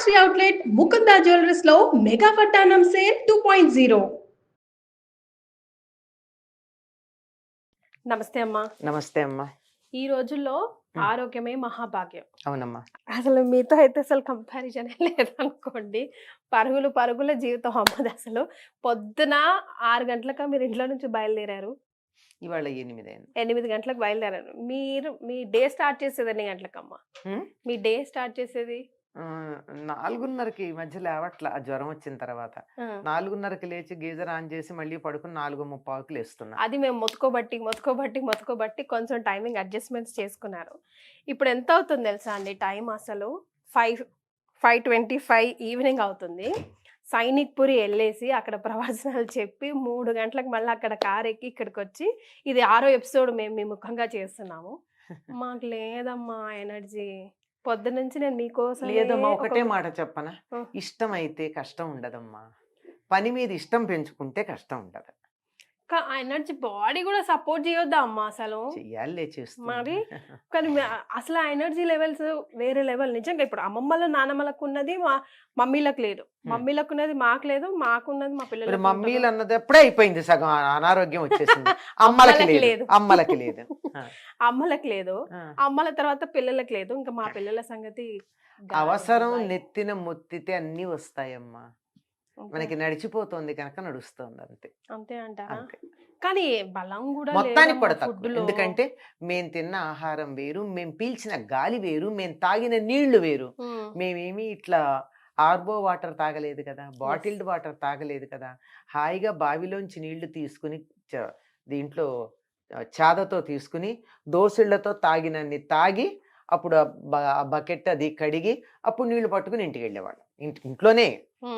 Factory outlet Mukunda jewellers లో mega వడ్డానం sale 2.0. నమస్తే అమ్మా. నమస్తే అమ్మా. ఈ రోజుల్లో ఆరోగ్యమే మహాభాగ్యం. అవునమ్మా. అసలు మీతో అయితే అసలు కంపారిజన్ లేదనుకోండి. పరుగుల జీవితం అమ్మది. అసలు పొద్దున 6 గంటలక మీరు ఇంట్లో నుంచి బయలుదేరారు. ఇవాళ 8 అయింది. 8 గంటలకు బయలుదేరారు. మీరు మీ డే స్టార్ట్ చేసేది ఎన్ని గంటలకమ్మా? మీ డే స్టార్ట్ చేసేది 4:30కి మధ్య లేవట్ల. ఆ జ్వరం వచ్చిన తర్వాత 4:30కి లేచి గీజర్ ఆన్ చేసి మళ్ళీ పడుకుని 4:30కి లేస్తున్నా. అది మేము మొత్తుకోబట్టి కొంచెం టైమింగ్ అడ్జస్ట్మెంట్స్ చేసుకున్నారు. ఇప్పుడు ఎంత అవుతుంది తెలుసా అండి టైం? అసలు 5:25 ఈవినింగ్ అవుతుంది. సైనిక్ పురి వెళ్ళేసి అక్కడ ప్రవచనాలు చెప్పి 3 గంటలకు మళ్ళీ అక్కడ కార్ ఎక్కి ఇక్కడికి వచ్చి ఇది 6వ ఎపిసోడ్ మేము మీ ముఖంగా చేస్తున్నాము. మాకు లేదమ్మా ఎనర్జీ. పొద్దునుంచి నేను మీకోసం లేదమ్మా. ఒకటే మాట చెప్పనా, ఇష్టం అయితే కష్టం ఉండదమ్మా. పని మీద ఇష్టం పెంచుకుంటే కష్టం ఉండదు. ఎనర్జీ బాడీ కూడా సపోర్ట్ చేయొద్దా అమ్మా? అసలు చెయ్యాలే, చేస్తుంది మరి. కానీ అసలు ఆ ఎనర్జీ లెవెల్స్ వేరే లెవెల్. నిజంగా ఇప్పుడు అమ్మమ్మల నానమ్మలకు ఉన్నది మా మమ్మీలకు లేదు, మమ్మీలకు ఉన్నది మాకు లేదు, మాకున్నది మా పిల్లలు. మమ్మీలు అన్నది ఎప్పుడే అయిపోయింది, సగం అనారోగ్యం వచ్చేసింది. అమ్మలకి లేదు. అమ్మలకు లేదు, అమ్మల తర్వాత పిల్లలకు లేదు. ఇంకా మా పిల్లల సంగతి అవసరం నెత్తిన మొత్తితే అన్ని వస్తాయమ్మా. మనకి నడిచిపోతుంది కనుక నడుస్తుంది, అంతే. అంతే అంటారా? కానీ బలం కూడా మొత్తానికి కూడా తక్కువ. ఎందుకంటే మేము తిన్న ఆహారం వేరు, మేము పీల్చిన గాలి వేరు, మేము తాగిన నీళ్లు వేరు. మేమేమి ఇట్లా ఆర్బో వాటర్ తాగలేదు కదా, బాటిల్డ్ వాటర్ తాగలేదు కదా. హాయిగా బావిలోంచి నీళ్లు తీసుకుని దీంట్లో చాదతో తీసుకుని దోసిళ్లతో తాగినన్ని తాగి అప్పుడు ఆ బకెట్ అది కడిగి అప్పుడు నీళ్లు పట్టుకుని ఇంటికి వెళ్ళేవాళ్ళం. ఇంట్లోనే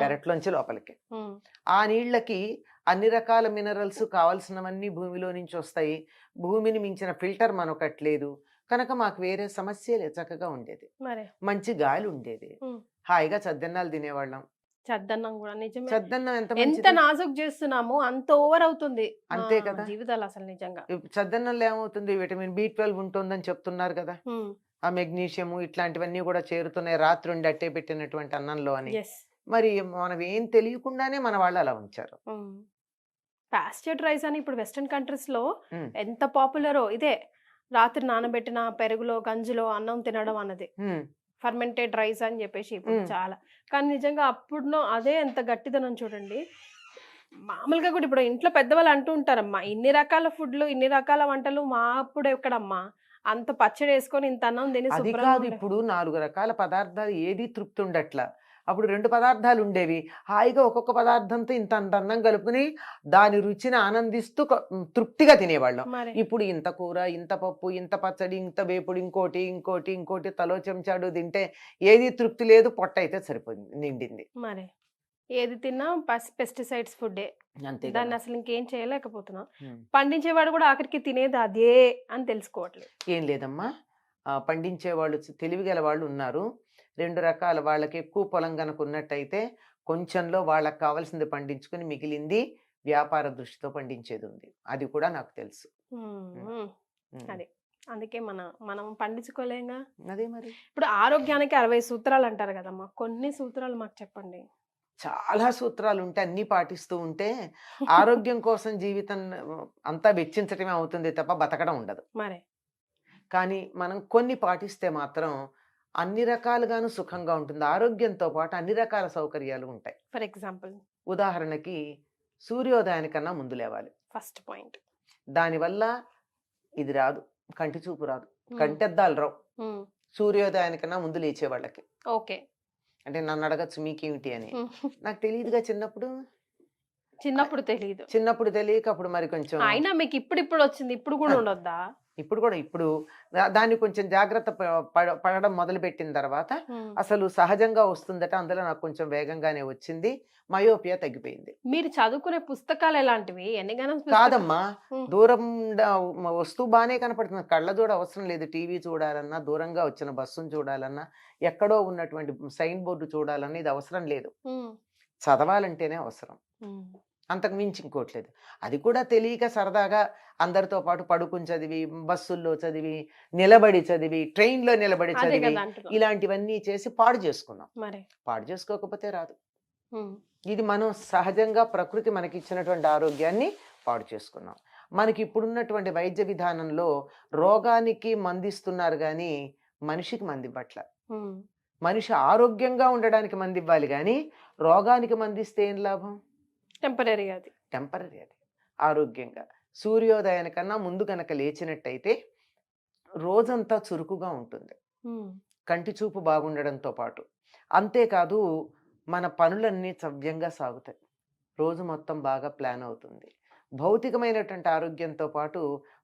పెరట్లోంచి లోపలికి. ఆ నీళ్ళకి అన్ని రకాల మినరల్స్ కావాల్సినవన్నీ భూమిలో నుంచి వస్తాయి. భూమిని మించిన ఫిల్టర్ మనకట్లేదు కనుక మాకు వేరే సమస్య చక్కగా ఉండేది. మంచి గాలి ఉండేది. హాయిగా చద్దన్నాలు తినేవాళ్ళం. చద్దన్నం కూడా నిజమే. చద్దన్నం ఎంత నాజుక్ చేస్తున్నామో అంత ఓవర్ అవుతుంది, అంతే కదా జీవితాలు. అసలు నిజంగా చద్దన్నంలో ఏమవుతుంది, విటమిన్ B12 ఉంటుందని చెప్తున్నారు కదా. ఆ మెగ్నీషియం ఇట్లాంటివన్నీ కూడా చేరుతున్నాయి రాత్రి ఉండి అట్టే పెట్టినటువంటి అన్నంలో అని. మరి మనం ఏం తెలియకుండానే మన వాళ్ళు అలా ఉంచారు. పాస్చర్డ్ రైస్ అని ఇప్పుడు వెస్టర్న్ కంట్రీస్ లో ఎంత పాపులరో ఇదే. రాత్రి నానబెట్టిన పెరుగులో గంజిలో అన్నం తినడం అన్నది ఫర్మెంటెడ్ రైస్ అని చెప్పేసి ఇప్పుడు చాలా. కానీ నిజంగా అప్పుడు అదే ఎంత గట్టిదనం చూడండి. మామూలుగా కూడా ఇప్పుడు ఇంట్లో పెద్దవాళ్ళు అంటూ ఉంటారమ్మా, ఇన్ని రకాల ఫుడ్లు ఇన్ని రకాల వంటలు మా అప్పుడు ఎక్కడమ్మా, అంత పచ్చడి వేసుకొని ఇంత అన్నం తిని. అది కాదు, ఇప్పుడు 4 రకాల పదార్థాలు ఏది తృప్తి ఉండట్లా. అప్పుడు 2 పదార్థాలు ఉండేవి, హాయిగా ఒక్కొక్క పదార్థంతో ఇంత అన్నం కలుపుకుని దాని రుచిని ఆనందిస్తూ తృప్తిగా తినేవాళ్ళం. ఇప్పుడు ఇంత కూర, ఇంత పప్పు, ఇంత పచ్చడి, ఇంత వేపుడు, ఇంకోటి తలో చెంచాడు తింటే ఏది తృప్తి లేదు. పొట్ట అయితే సరిపోయింది, నిండింది. మరి ఏది తిన్నా పెస్టిసైడ్స్ ఫుడ్డే, దాన్ని అసలు ఇంకేం చేయలేకపోతున్నాం. పండించేవాడు కూడా ఆఖరికి తినేది అదే అని తెలుసుకోవట్లేదు. ఏం లేదమ్మా, పండించేవాళ్ళు తెలివిగల వాళ్ళు ఉన్నారు. 2 రకాల వాళ్ళకి ఎక్కువ పొలం కనుక ఉన్నట్టయితే కొంచెంలో వాళ్ళకి కావాల్సింది పండించుకుని మిగిలింది వ్యాపార దృష్టితో పండించేది ఉంది. అది కూడా నాకు తెలుసు. అదే అందుకే మనం పండించుకోలేంగా. అదే మరి. ఇప్పుడు ఆరోగ్యానికి 60 సూత్రాలు అంటారు కదమ్మా, కొన్ని సూత్రాలు మాకు చెప్పండి. చాలా సూత్రాలు ఉంటే అన్ని పాటిస్తూ ఉంటే ఆరోగ్యం కోసం జీవితం అంతా వెచ్చించటమే అవుతుంది తప్ప బతకడం ఉండదు. మరి కానీ మనం కొన్ని పాటిస్తే మాత్రం అన్ని రకాలుగాను సుఖంగా ఉంటుంది. ఆరోగ్యంతో పాటు అన్ని రకాల సౌకర్యాలు ఉంటాయి. ఫర్ ఎగ్జాంపుల్, ఉదాహరణకి సూర్యోదయానికన్నా ముందు లేవాలి, ఫస్ట్ పాయింట్. దానివల్ల ఇది రాదు, కంటి చూపు రాదు, కంటెద్దాలు రావు సూర్యోదయానికన్నా ముందు లేచే వాళ్ళకి. ఓకే, అంటే నన్ను అడగచ్చు మీకేమిటి అని. నాకు తెలియదుగా చిన్నప్పుడు తెలియక అప్పుడు మరి కొంచెం. అయినా మీకు ఇప్పుడు వచ్చింది, ఇప్పుడు కూడా ఉండొద్దా? ఇప్పుడు దాన్ని కొంచెం జాగ్రత్త పడడం మొదలు పెట్టిన తర్వాత అసలు సహజంగా వస్తుందట. అందులో నాకు కొంచెం వేగంగానే వచ్చింది, మయోపియా తగ్గిపోయింది. మీరు చదువుకునే పుస్తకాలు ఎలాంటివి? కాదమ్మా, దూరం వస్తువు బాగానే కనపడుతుంది, కళ్ళజోడు అవసరం లేదు. టీవీ చూడాలన్నా, దూరంగా వచ్చిన బస్సును చూడాలన్నా, ఎక్కడో ఉన్నటువంటి సైన్ బోర్డు చూడాలన్నా ఇది అవసరం లేదు. చదవాలంటేనే అవసరం. అంతకు మించి ఇంకోట్లేదు. అది కూడా తెలియక సరదాగా అందరితో పాటు పడుకుని చదివి, బస్సుల్లో చదివి, నిలబడి చదివి, ట్రైన్‌లో నిలబడి అదే చదివి, కదా అంటున్నా. ఇలాంటివన్నీ చేసి పాడు చేసుకున్నాం. మరి పాడు చేసుకోకపోతే రాదు. ఉమ్, ఇది మనం సహజంగా ప్రకృతి మనకిచ్చినటువంటి ఆరోగ్యాన్ని పాడు చేసుకున్నాం. మనకి ఇప్పుడున్నటువంటి వైద్య విధానంలో రోగానికి మందిస్తున్నారు గానీ, మనిషికి మందివ్వట్ల. ఉమ్, మనిషి ఆరోగ్యంగా ఉండడానికి మందివ్వాలి గానీ, రోగానికి మందిస్తే ఏం లాభం? టెంపరరీ అది. టెంపరరీ అది. ఆరోగ్యంగా. సూర్యోదయానికన్నా ముందు గనక లేచినట్టయితే రోజంతా చురుకుగా ఉంటుంది. ఉమ్, కంటి చూపు బాగుండడంతో పాటు. అంతేకాదు మన పనులన్నీ సవ్యంగా సాగుతాయి. రోజు మొత్తం బాగా ప్లాన్ అవుతుంది. భౌతికమైనటువంటి ఆరోగ్యంతో పాటు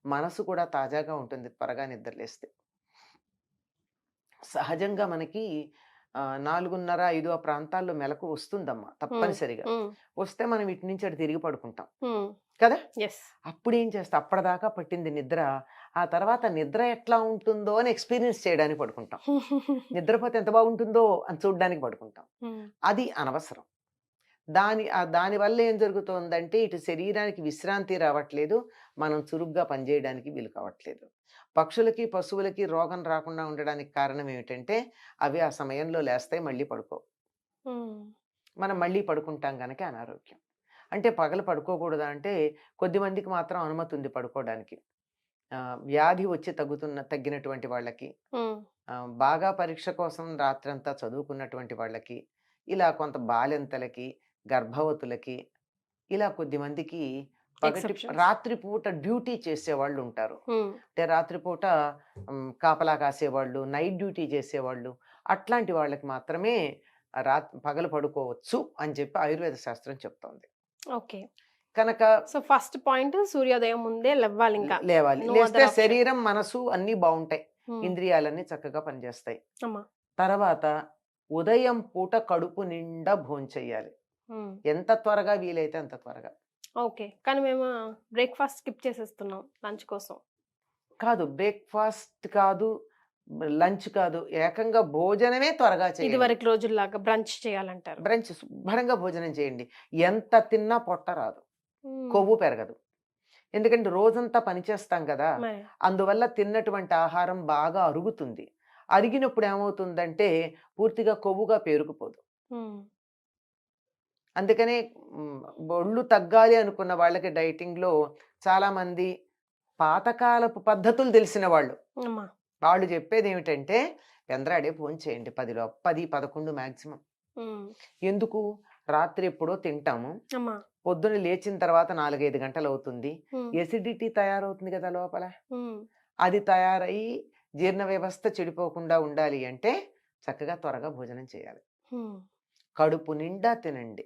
మనసు కూడా తాజాగా ఉంటుంది త్వరగా నిద్రలేస్తే. సహజంగా మనకి 4:30, 5 ఆ ప్రాంతాల్లో మెలకు వస్తుందమ్మా తప్పనిసరిగా. ఉమ్, వస్తే మనం ఇటు నుంచి అటు తిరిగి పడుకుంటాం ఉమ్, కదా! ఎస్. అప్పుడేం చేస్తా అప్పటిదాకా పట్టింది నిద్ర. ఆ తర్వాత నిద్ర ఎట్లా ఉంటుందో అని ఎక్స్‌పీరియన్స్ చేయడానికి పడుకుంటాం. నిద్రపోతే ఎంత బాగుంటుందో అని చూడ్డానికి పడుకుంటాం. ఉమ్, అది అనవసరం. దానివల్ల ఏం జరుగుతోందంటే ఇటు శరీరానికి విశ్రాంతి రావట్లేదు. మనం చురుగ్గా పనిచేయడానికి వీలు కావట్లేదు. పక్షులకి, పశువులకి రోగం రాకుండా ఉండడానికి కారణం ఏమిటంటే అవి ఆ సమయంలో లేస్తాయి, మళ్ళీ పడుకోవు. ఉమ్, మనం మళ్ళీ పడుకుంటాం గనక అనారోగ్యం. అంటే పగలు పడుకోకూడదా అంటే కొద్దిమందికి మాత్రం అనుమతి ఉంది పడుకోవడానికి. వ్యాధి వచ్చి తగ్గినటువంటి వాళ్ళకి, ఉమ్, బాగా పరీక్ష కోసం రాత్రంతా చదువుకున్నటువంటి వాళ్ళకి, ఇలా కొంత బాలింతలకి, గర్భవతులకి, ఇలా కొద్దిమందికి Exceptions. రాత్రిపూట డ్యూటీ చేసేవాళ్ళు ఉంటారు. ఉమ్, అంటే రాత్రిపూట కాపలా కాసేవాళ్ళు, నైట్ డ్యూటీ చేసేవాళ్ళు, అట్లాంటి వాళ్ళకి మాత్రమే పగలు పడుకోవచ్చు అని చెప్పి ఆయుర్వేద శాస్త్రం చెప్తోంది. ఓకే. కనుక సో ఫస్ట్ పాయింట్ సూర్యోదయం ముందే లేవాలి ఇంకా. లేవాలి. No లేస్తే other option. శరీరం, మనసు అన్నీ బాగుంటాయి. ఉమ్, ఇంద్రియాలన్నీ చక్కగా పనిచేస్తాయి. అమ్మా. తర్వాత ఉదయం పూట కడుపు నిండా భోంచెయ్యాలి. ఉమ్, ఎంత త్వరగా వీలైతే అంత త్వరగా. ఓకే. కానీ మేము బ్రేక్ఫాస్ట్ స్కిప్ చేసేస్తున్నాం లంచ్ కోసం. కాదు, బ్రేక్‌ఫాస్ట్ కాదు, లంచ్ కాదు. ఏకంగా భోజనమే త్వరగా ఇది చేయండి. వరకు రోజుల్లాగా బ్రంచ్ చేయాలంటారు. బ్రంచ్ శుభ్రంగా భోజనం చేయండి. ఎంత తిన్నా పొట్ట రాదు. ఉమ్, కొవ్వు పెరగదు. ఎందుకంటే రోజంతా పనిచేస్తాం కదా! మరి అందువల్ల తిన్నటువంటి ఆహారం బాగా అరుగుతుంది. అరిగినప్పుడు ఏమవుతుందంటే పూర్తిగా కొవ్వుగా పేరుకుపోదు. ఉమ్, అందుకనే ఒళ్ళు తగ్గాలి అనుకున్న వాళ్ళకి డైటింగ్‌లో చాలామంది పాతకాలపు పద్ధతులు తెలిసిన వాళ్ళు. అమ్మా. వాళ్ళు చెప్పేదేమిటంటే పెందరాడే భోంచేయండి 10, 11 మాక్సిమం. ఉమ్, ఎందుకు? రాత్రి ఎప్పుడో తింటాము. అమ్మా. పొద్దున లేచిన తర్వాత 4, 5 గంటలవుతుంది. ఉమ్, ఎసిడిటీ తయారవుతుంది కదా లోపల. ఉమ్, అది తయారయ్యి జీర్ణ వ్యవస్థ చెడిపోకుండా ఉండాలి అంటే చక్కగా త్వరగా భోజనం చేయాలి. ఉమ్, కడుపు నిండా తినండి.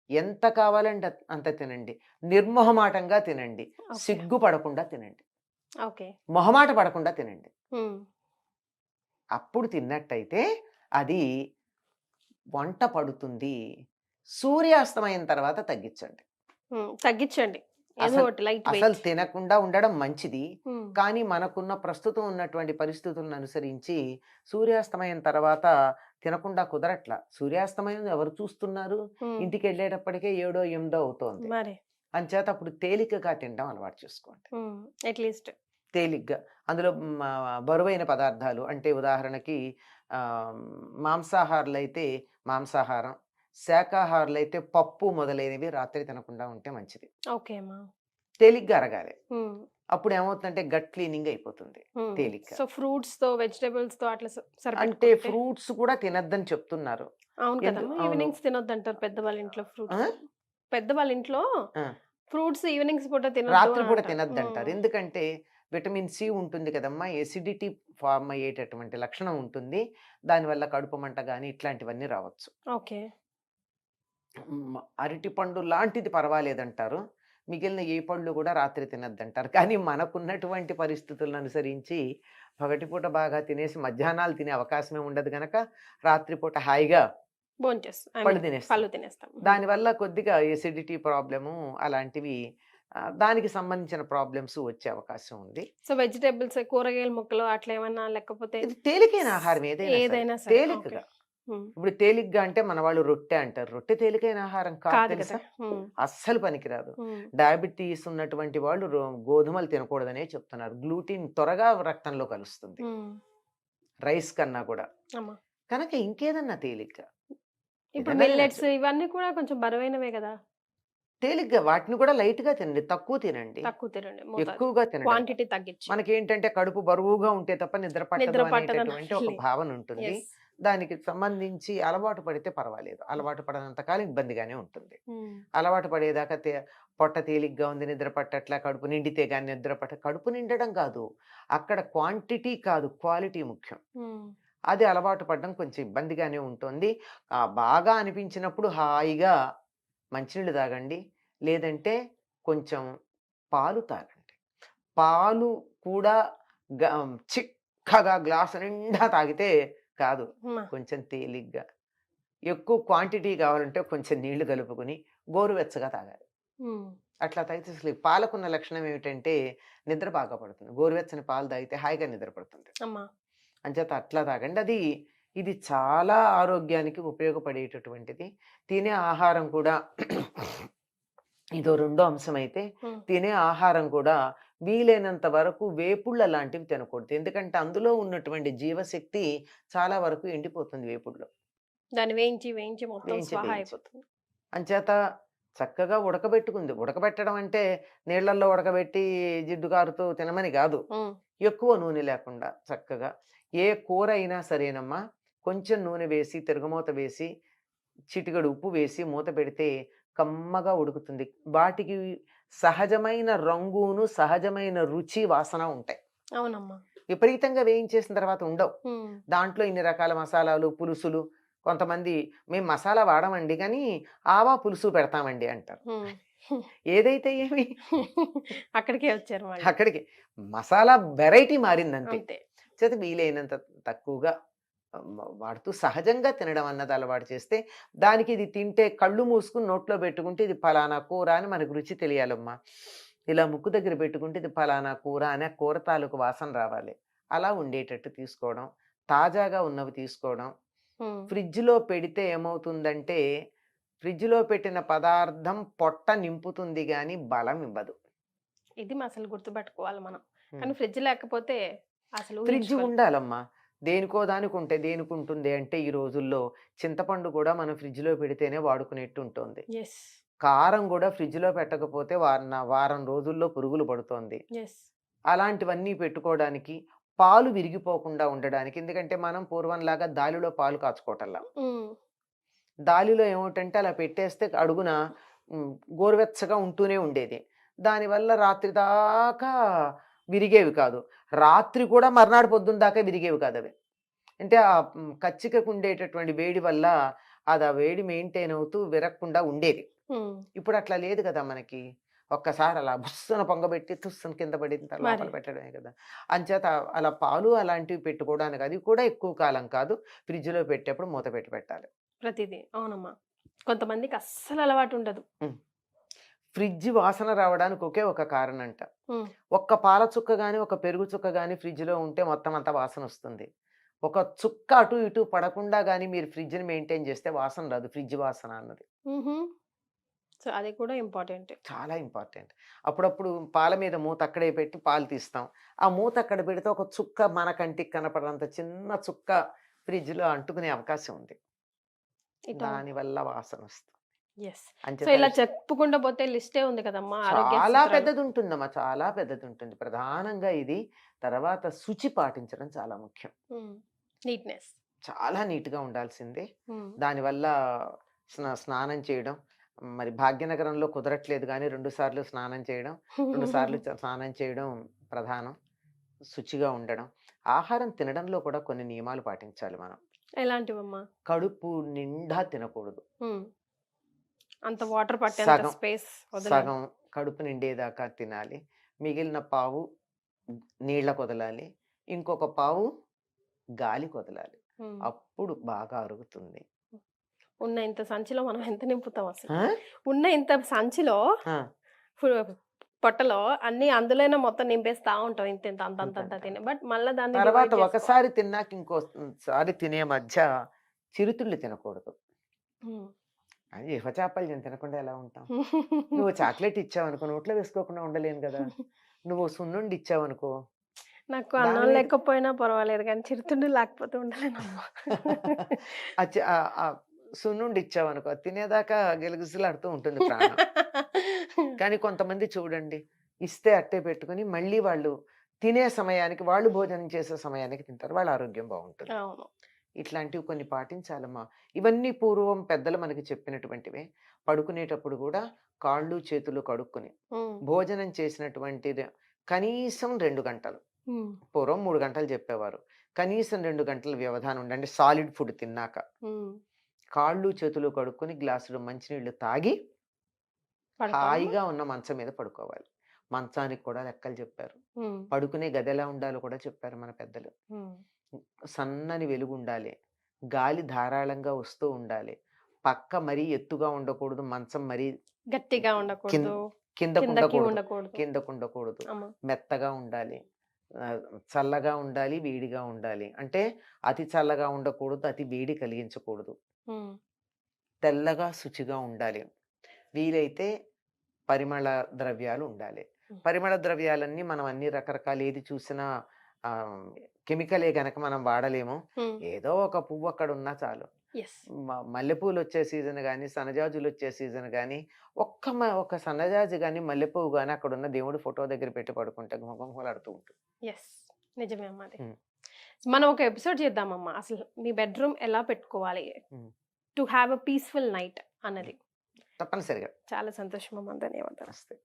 ఎంత కావాలంటే అంత తినండి. నిర్మొహమాటంగా తినండి. ఓకే. సిగ్గుపడకుండా తినండి. ఓకే. మొహమాట పడకుండా తినండి. ఉమ్, అప్పుడు తిన్నట్టయితే అది వంట పడుతుంది. సూర్యాస్తమయం తర్వాత తగ్గించండి. ఉమ్, తగ్గించండి. ఏదో అసలు ఒకటి లైట్ అసలు వెయిట్. తినకుండా ఉండడం మంచిది. ఉమ్, కానీ మనకున్న ప్రస్తుతం ఉన్నటువంటి పరిస్థితులను అనుసరించి సూర్యాస్తమయం తర్వాత తినకుండా కుదరట్ల. సూర్యాస్తమయం ఎవరు చూస్తున్నారు? ఉమ్, ఇంటికి వెళ్ళేటప్పటికే 7, 8 అవుతోంది. మరి అంచేత అప్పుడు తేలికగా తినడం అలవాటు చేసుకోండి. అట్లీస్ట్. తేలిగ్గా అందులో బరువైన పదార్థాలు అంటే ఉదాహరణకి మాంసాహారులైతే మాంసాహారం, శాకాహారులైతే పప్పు మొదలైనవి రాత్రి తినకుండా ఉంటే మంచిది. ఓకే అమ్మా. తేలిగ్గా అరగాలి. ఉమ్, అప్పుడు ఏమవుతుందంటే గట్ క్లీనింగ్ అయిపోతుంది ఉమ్. తేలిగ్గా. సో ఫ్రూట్స్ తో వెజిటబుల్స్ తో అట్లా అంటే సరిపెట్టుకుంటే. ఫ్రూట్స్ కూడా తినద్దని చెప్తున్నారు. అవును కదమ్మా. అవును. ఈవినింగ్స్ తినొద్దంటారు పెద్దవాళ్ళ ఇంట్లో ఆ? ఫ్రూట్స్. పెద్దవాళ్ళ ఇంట్లో ఆ. ఫ్రూట్స్ ఈవినింగ్స్ పూట తినొద్దు రాత్రి అని పూట అంటారు. తినద్దంటారు. ఎందుకంటే విటమిన్ సి ఉంటుంది కదమ్మా, ఎసిడిటీ ఫార్మ్ అయ్యేటటువంటి లక్షణం ఉంటుంది. దానివల్ల కడుపు మంట కానీ ఇట్లాంటివన్నీ రావచ్చు. ఓకే. అరటి పండు లాంటిది పర్వాలేదంటారు. మిగిలిన ఏ పళ్ళు కూడా రాత్రి తినద్దంటారు. కానీ మనకున్నటువంటి పరిస్థితులను అనుసరించి పగటిపూట బాగా తినేసి మధ్యాహ్నాలు తినే అవకాశమే ఉండదు గనక రాత్రిపూట హాయిగా భోంచేస్తాం. పళ్ళు తినేస్తాం. పళ్ళు తినేస్తాం. దానివల్ల కొద్దిగా ఎసిడిటీ ప్రాబ్లము అలాంటివి దానికి సంబంధించిన ప్రాబ్లమ్స్ వచ్చే అవకాశం ఉంది. సో వెజిటేబుల్స్ కూరగాయల ముక్కలు అట్లా ఏమన్నా లేకపోతే ఇది తేలికైన ఆహారం ఏదైనా ఏదైనా సరే సరే. తేలికగా ఇప్పుడు తేలిగ్గా అంటే మన వాళ్ళు రొట్టె అంటారు. రొట్టె తేలికైన ఆహారం కాదు కాదు తెలుసా? కదా. అస్సలు పనికిరాదు. డయాబెటీస్ ఉన్నటువంటి వాళ్ళు గోధుమలు తినకూడదనే చెప్తున్నారు. గ్లూటిన్ త్వరగా రక్తంలో కలుస్తుంది రైస్ కన్నా కూడా. కనుక ఇంకేదన్నా తేలిగ్గా ఇప్పుడు ఏదైనా మిల్లెట్స్ తినొచ్చు. ఇవన్నీ కూడా కొంచెం బరువైనవే కదా. తేలిగ్గా వాటిని కూడా లైట్ గా తినండి, తక్కువ తినండి, తక్కువ తినండి, మోతాదు ఎక్కువగా తినడం కాదు. క్వాంటిటీ తగ్గించి. మనకేంటంటే కడుపు బరువుగా ఉంటే తప్ప నిద్ర పట్టదు నిద్ర పట్టదని అనేటటువంటి ఒక భావన ఉంటుంది. ఎస్. దానికి సంబంధించి అలవాటు పడితే పర్వాలేదు. అలవాటు పడనంత కాలం ఇబ్బందిగానే ఉంటుంది. అలవాటు పడేదాకా పొట్ట తేలిగ్గా ఉంది, నిద్ర పట్టట్లా, కడుపు నిండితే గాని నిద్ర కడుపు నిండడం కాదు, అక్కడ క్వాంటిటీ కాదు క్వాలిటీ ముఖ్యం. అది అలవాటు పడడం కొంచెం ఇబ్బందిగానే ఉంటుంది. బాగా అనిపించినప్పుడు హాయిగా మంచినీళ్ళు తాగండి, లేదంటే కొంచెం పాలు తాగండి. పాలు కూడా చిక్కగా గ్లాసు నిండా తాగితే కాదు, కొంచెం తేలిగ్గా. ఎక్కువ క్వాంటిటీ కావాలంటే కొంచెం నీళ్లు కలుపుకొని గోరువెచ్చగా తాగాలి. అట్లా తాగితే అసలు పాలకున్న లక్షణం ఏమిటంటే నిద్ర బాగా పడుతుంది. గోరువెచ్చని పాలు తాగితే హాయిగా నిద్ర పడుతుంది. అంచేత అట్లా తాగండి. ఇది చాలా ఆరోగ్యానికి ఉపయోగపడేటటువంటిది. తినే ఆహారం కూడా ఇదో రెండో అంశం అయితే, తినే ఆహారం కూడా వీలైనంత వరకు వేపుళ్ళ లాంటివి తినకూడదు. ఎందుకంటే అందులో ఉన్నటువంటి జీవశక్తి చాలా వరకు ఎండిపోతుంది వేపుడులో. దాన్ని వేయించి వేయించి మొత్తం స్వాహా అయిపోతుంది. అంచేత చక్కగా ఉడకబెట్టడం అంటే నీళ్లలో ఉడకబెట్టి జిడ్డు కారుతూ తినమని కాదు. ఎక్కువ నూనె లేకుండా చక్కగా ఏ కూర అయినా సరేనమ్మా, కొంచెం నూనె వేసి తిరగమూత వేసి చిటికెడు ఉప్పు వేసి మూత పెడితే కమ్మగా ఉడుకుతుంది. వాటికి సహజమైన రంగును, సహజమైన రుచి, వాసన ఉంటాయి. అవునమ్మా. విపరీతంగా వేయించేసిన తర్వాత ఉండవు. దాంట్లో ఇన్ని రకాల మసాలాలు, పులుసులు. కొంతమంది మేము మసాలా వాడమండి కానీ ఆవా పులుసు పెడతామండి అంటారు. ఏదైతే ఏమి అక్కడికే వచ్చారు. అక్కడికి మసాలా వెరైటీ మారిందంతే. చేత వీలైనంత తక్కువగా వాడుతూ సహజంగా తినడం అన్నది అలవాటు చేస్తే, దానికి ఇది తింటే కళ్ళు మూసుకుని నోట్లో పెట్టుకుంటే ఇది ఫలానా కూర అని మనకు రుచి తెలియాలమ్మా. ఇలా ముక్కు దగ్గర పెట్టుకుంటే ఇది ఫలానా కూర అని కూర తాలూకు వాసన రావాలి. అలా ఉండేటట్టు తీసుకోవడం, తాజాగా ఉన్నవి తీసుకోవడం. ఫ్రిడ్జ్లో పెడితే ఏమవుతుందంటే, ఫ్రిడ్జ్లో పెట్టిన పదార్థం పొట్ట నింపుతుంది కానీ బలం ఇవ్వదు. ఇది అసలు గుర్తుపెట్టుకోవాలి మనం. కానీ ఫ్రిడ్జ్ లేకపోతే అసలు ఫ్రిడ్జ్ ఉండాలమ్మా. దేనికో దానికి ఉంటే దేనికి ఉంటుంది అంటే, ఈ రోజుల్లో చింతపండు కూడా మనం ఫ్రిడ్జ్లో పెడితేనే వాడుకునేట్టు ఉంటుంది. కారం కూడా ఫ్రిడ్జ్లో పెట్టకపోతే వారం రోజుల్లో పురుగులు పడుతోంది. అలాంటివన్నీ పెట్టుకోవడానికి, పాలు విరిగిపోకుండా ఉండడానికి. ఎందుకంటే మనం పూర్వంలాగా దాలిలో పాలు కాచుకోవటంలా. దాలిలో ఏమిటంటే అలా పెట్టేస్తే అడుగున గోరువెచ్చగా ఉంటూనే ఉండేది. దానివల్ల రాత్రి దాకా విరిగేవి కాదు. రాత్రి కూడా మర్నాడు పొద్దున్న దాకా విరిగేవి కాదు అవి. అంటే ఆ కచ్చికకు ఉండేటటువంటి వేడి వల్ల అది ఆ వేడి మెయింటైన్ అవుతూ విరగకుండా ఉండేది. ఇప్పుడు అట్లా లేదు కదా మనకి. ఒక్కసారి అలా బుస్సున పొంగబెట్టి తుస్సున కింద పడిన లోపల పెట్టడమే కదా. అంచేత అలా పాలు అలాంటివి పెట్టుకోవడానికి అది కూడా ఎక్కువ కాలం కాదు. ఫ్రిడ్జ్లో పెట్టేప్పుడు మూత పెట్టి పెట్టాలి ప్రతిదీ. అవునమ్మా. కొంతమందికి అస్సలు అలవాటు ఉండదు. ఫ్రిడ్జ్ వాసన రావడానికి ఒకే ఒక కారణం అంట. ఒక్క పాల చుక్క గాని, ఒక పెరుగు చుక్క గాని ఫ్రిడ్జ్లో ఉంటే మొత్తం అంతా వాసన వస్తుంది. ఒక చుక్క అటు ఇటు పడకుండా గానీ మీరు ఫ్రిడ్జ్ని మెయింటైన్ చేస్తే వాసన రాదు. ఫ్రిడ్జ్ వాసన అన్నది సో అది కూడా ఇంపార్టెంట్, చాలా ఇంపార్టెంట్. అప్పుడప్పుడు పాల మీద మూత అక్కడే పెట్టి పాలు తీస్తాం. ఆ మూత అక్కడ పెడితే ఒక చుక్క మన కంటికి కనపడంత చిన్న చుక్క ఫ్రిడ్జ్లో అంటుకునే అవకాశం ఉంది. దానివల్ల వాసన వస్తుంది. ఇలా చెప్పుకుంటూ పోతే లిస్టే ఉంది కదమ్మా. చాలా పెద్దది ఉంటుందమ్మా, చాలా పెద్దది ఉంటుంది. ప్రధానంగా ఇది. తర్వాత శుచి పాటించడం చాలా ముఖ్యం. నీట్నెస్ చాలా నీట్గా ఉండాల్సిందే. దానివల్ల స్నానం చేయడం, మరి భాగ్యనగరంలో కుదరట్లేదు కానీ 2 సార్లు స్నానం చేయడం, 2 సార్లు స్నానం చేయడం ప్రధానం. శుచిగా ఉండడం. ఆహారం తినడంలో కూడా కొన్ని నియమాలు పాటించాలి మనం. ఎలాంటివమ్మా? కడుపు నిండా తినకూడదు. అంత వాటర్ పట్టే స్పేస్ సగం కడుపు నిండేదాకా తినాలి. మిగిలిన పావు నీళ్ళకు వదలాలి, ఇంకొక పావు గాలి వదలాలి. అప్పుడు బాగా అరుగుతుంది. ఉన్న ఇంత సంచిలో మనం ఎంత నింపుతాం అసలు? ఉన్న ఇంత సంచిలో పొట్టలో అన్ని అందులోనే మొత్తం నింపేస్తా ఉంటాం. ఇంత ఇంత అంత అంత తిని. బట్ మళ్ళీ దాన్ని తర్వాత ఒకసారి తిన్నాక ఇంకోసారి తినే మధ్య చిరుతిళ్ళు తినకూడదు. ఉమ్. అది చేపలు తినకుండా ఎలా ఉంటాం? నువ్వు చాక్లెట్ ఇచ్చావనుకో, నోట్లో వేసుకోకుండా ఉండలేను కదా! నువ్వు సున్నుండి ఇచ్చావనుకో, నాకు దాని అన్నం మీద లేకపోయినా పర్వాలేదు కానీ చిరుతిండి లేకపోతే ఉండలేనమ్మా. ఆ చ ఆ సున్నుండి ఇచ్చావనుకో, అది తినేదాకా గిలగిసలాడుతూ ఉంటుంది ప్రాణం. కానీ కొంతమంది చూడండి, ఇస్తే అట్టే పెట్టుకొని మళ్ళీ వాళ్ళు తినే సమయానికి, వాళ్ళు భోజనం చేసే సమయానికి తింటారు. వాళ్ళ ఆరోగ్యం బావుంటుంది. అవును. ఇట్లాంటివి కొన్ని పాటించాలమ్మా. ఇవన్నీ పూర్వం పెద్దలు మనకి చెప్పినటువంటివే. పడుకునేటప్పుడు గూడా కాళ్ళు, చేతులు కడుక్కొని, ఉమ్. భోజనం చేసినటువంటిది కనీసం 2 గంటలు. ఉమ్. పూర్వం 3 గంటలు చెప్పేవారు. కనీసం 2 గంటల వ్యవధానం ఉండండి సాలిడ్ ఫుడ్ తిన్నాక. ఉమ్. కాళ్ళు, చేతులు కడుక్కొని గ్లాసుడు మంచినీళ్ళు తాగి, పడతావా? హాయిగా ఉన్న మంచం మీద పడుకోవాలి. మంచానికి కూడా లెక్కలు చెప్పారు. ఉమ్. పడుకునే గది ఎలా ఉండాలో కూడా చెప్పారు మన పెద్దలు. ఉమ్. సన్నని వెలుగుండాలి. గాలి ధారాళంగా వస్తూ ఉండాలి. పక్క మరీ ఎత్తుగా ఉండకూడదు. మంచం మరీ గట్టిగా ఉండకూడదు, కిందకు కిందకి ఉండకూడదు. ఉండకూడదు. కిందకు ఉండకూడదు. అమ్మా. మెత్తగా ఉండాలి. చల్లగా ఉండాలి, వేడిగా ఉండాలి. అంటే అతి చల్లగా ఉండకూడదు, అతి వేడి కలిగించకూడదు. ఉమ్. తెల్లగా, శుచిగా ఉండాలి. వీలైతే పరిమళ ద్రవ్యాలు ఉండాలి. పరిమళ ద్రవ్యాలన్నీ మనం అన్ని రకరకాల ఏది చూసినా కెమికలే గనక మనం వాడలేము. ఉమ్. ఏదో ఒక పువ్వు అక్కడ ఉన్నా చాలు. Yes. మల్లెపూలు వచ్చే సీజన్ గానీ, సన్నజాజులు వచ్చే సీజన్ గానీ, ఒక సన్నజాజి గానీ, మల్లెపువ్వు గానీ అక్కడున్న దేవుడి ఫోటో దగ్గర పెట్టి పడుకుంటే గుమగుమలాడుతూ ఉంటుంది. Yes. నిజమే అమ్మా అది. ఉమ్. మనం ఒక ఎపిసోడ్ చేద్దామమ్మా అసలు మీ బెడ్రూమ్ ఎలా పెట్టుకోవాలి um. To have a peaceful night అన్నది. తప్పనిసరిగా. చాలా సంతోషం అమ్మా, ధన్యవాదాలు. నమస్తే.